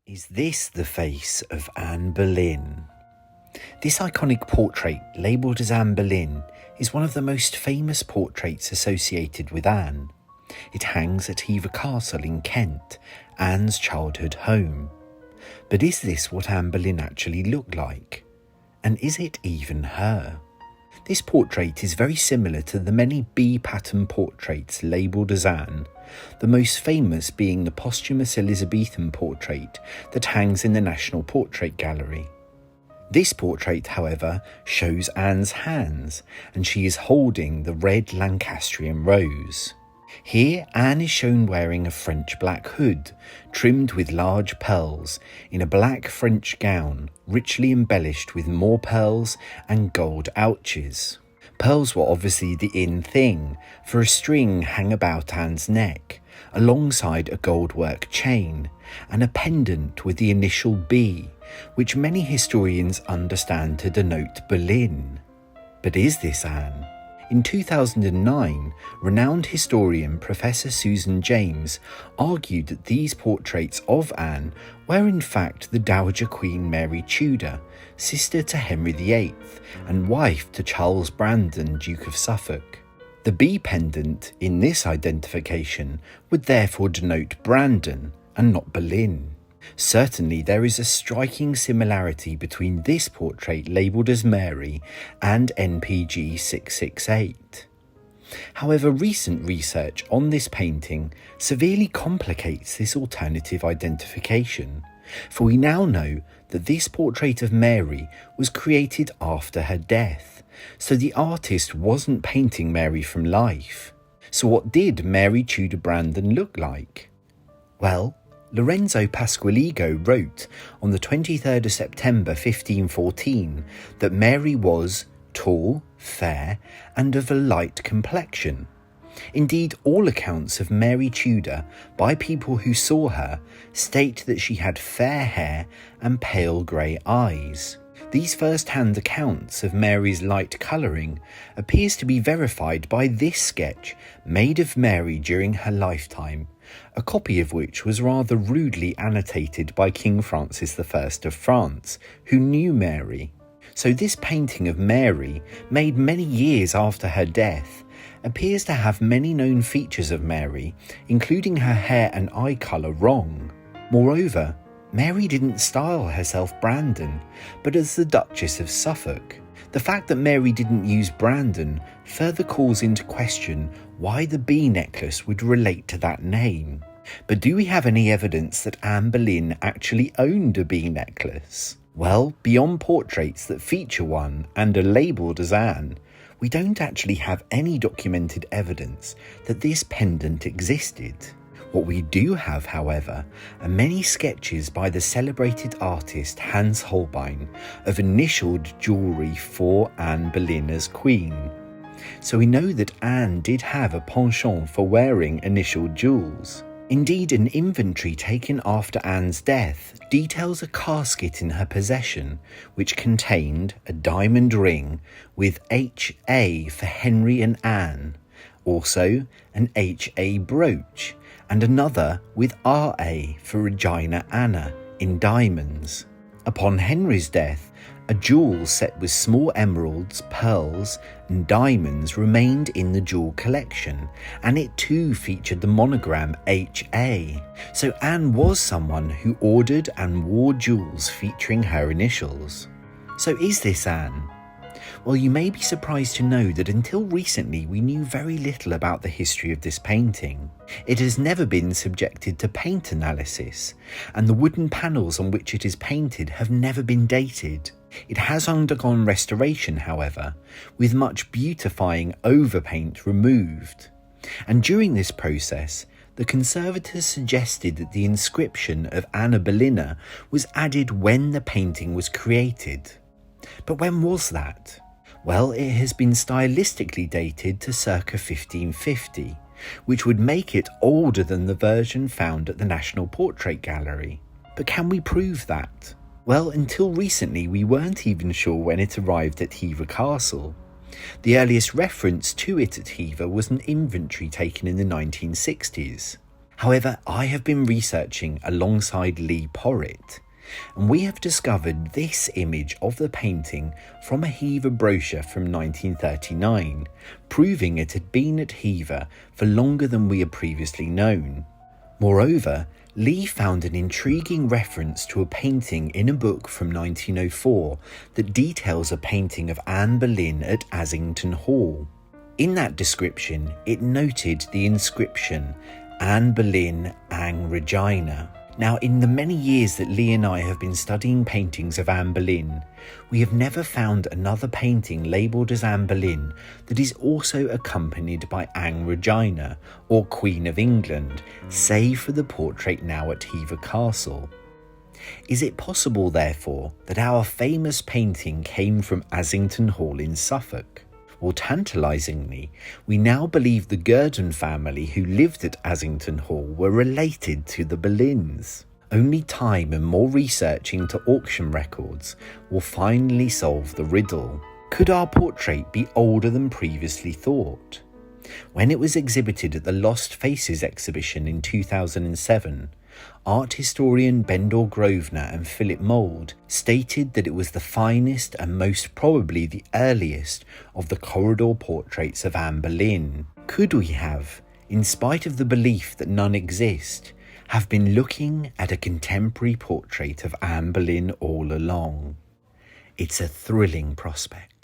Is this the face of Anne Boleyn? This iconic portrait, labelled as Anne Boleyn, is one of the most famous portraits associated with Anne. It hangs at Hever Castle in Kent, Anne's childhood home. But is this what Anne Boleyn actually looked like? And is it even her? This portrait is very similar to the many B-pattern portraits labelled as Anne, the most famous being the posthumous Elizabethan portrait that hangs in the National Portrait Gallery. This portrait, however, shows Anne's hands, and she is holding the red Lancastrian rose. Here, Anne is shown wearing a French black hood, trimmed with large pearls, in a black French gown, richly embellished with more pearls and gold ouches. Pearls were obviously the in thing, for a string hung about Anne's neck, alongside a gold-work chain, and a pendant with the initial B, which many historians understand to denote Boleyn. But is this Anne? In 2009, renowned historian Professor Susan James argued that these portraits of Anne were in fact the Dowager Queen Mary Tudor, sister to Henry VIII and wife to Charles Brandon, Duke of Suffolk. The B pendant in this identification would therefore denote Brandon and not Boleyn. Certainly there is a striking similarity between this portrait labelled as Mary and NPG 668. However, recent research on this painting severely complicates this alternative identification, for we now know that this portrait of Mary was created after her death, so the artist wasn't painting Mary from life. So what did Mary Tudor Brandon look like? Well, Lorenzo Pasqualigo wrote on the 23rd of September 1514 that Mary was tall, fair, and of a light complexion. Indeed, all accounts of Mary Tudor by people who saw her state that she had fair hair and pale grey eyes. These first-hand accounts of Mary's light colouring appears to be verified by this sketch made of Mary during her lifetime, a copy of which was rather rudely annotated by King Francis I of France, who knew Mary. So this painting of Mary, made many years after her death, appears to have many known features of Mary, including her hair and eye colour, wrong. Moreover, Mary didn't style herself Brandon, but as the Duchess of Suffolk. The fact that Mary didn't use Brandon further calls into question why the B necklace would relate to that name. But do we have any evidence that Anne Boleyn actually owned a B necklace? Well, beyond portraits that feature one and are labelled as Anne, we don't actually have any documented evidence that this pendant existed. What we do have, however, are many sketches by the celebrated artist Hans Holbein of initialed jewellery for Anne Boleyn as queen. So we know that Anne did have a penchant for wearing initialed jewels. Indeed, an inventory taken after Anne's death details a casket in her possession which contained a diamond ring with HA for Henry and Anne, also an HA brooch, and another with RA for Regina Anna in diamonds. Upon Henry's death, a jewel set with small emeralds, pearls, and diamonds remained in the jewel collection, and it too featured the monogram HA. So Anne was someone who ordered and wore jewels featuring her initials. So is this Anne? Well, you may be surprised to know that until recently we knew very little about the history of this painting. It has never been subjected to paint analysis, and the wooden panels on which it is painted have never been dated. It has undergone restoration, however, with much beautifying overpaint removed. And during this process, the conservators suggested that the inscription of Anna Boleyn was added when the painting was created. But when was that? Well, it has been stylistically dated to circa 1550, which would make it older than the version found at the National Portrait Gallery. But can we prove that? Well, until recently we weren't even sure when it arrived at Hever Castle. The earliest reference to it at Hever was an inventory taken in the 1960s. However, I have been researching alongside Lee Porritt, and we have discovered this image of the painting from a Hever brochure from 1939, proving it had been at Hever for longer than we had previously known. Moreover, Lee found an intriguing reference to a painting in a book from 1904 that details a painting of Anne Boleyn at Assington Hall. In that description, it noted the inscription, Anne Boleyn Ang Regina. Now, in the many years that Lee and I have been studying paintings of Anne Boleyn, we have never found another painting labelled as Anne Boleyn that is also accompanied by Ang Regina, or Queen of England, save for the portrait now at Hever Castle. Is it possible, therefore, that our famous painting came from Assington Hall in Suffolk? Well, tantalisingly, we now believe the Gurdon family who lived at Assington Hall were related to the Boleyns. Only time and more research into auction records will finally solve the riddle. Could our portrait be older than previously thought? When it was exhibited at the Lost Faces exhibition in 2007, art historian Bendor Grosvenor and Philip Mould stated that it was the finest and most probably the earliest of the corridor portraits of Anne Boleyn. Could we have, in spite of the belief that none exist, have been looking at a contemporary portrait of Anne Boleyn all along? It's a thrilling prospect.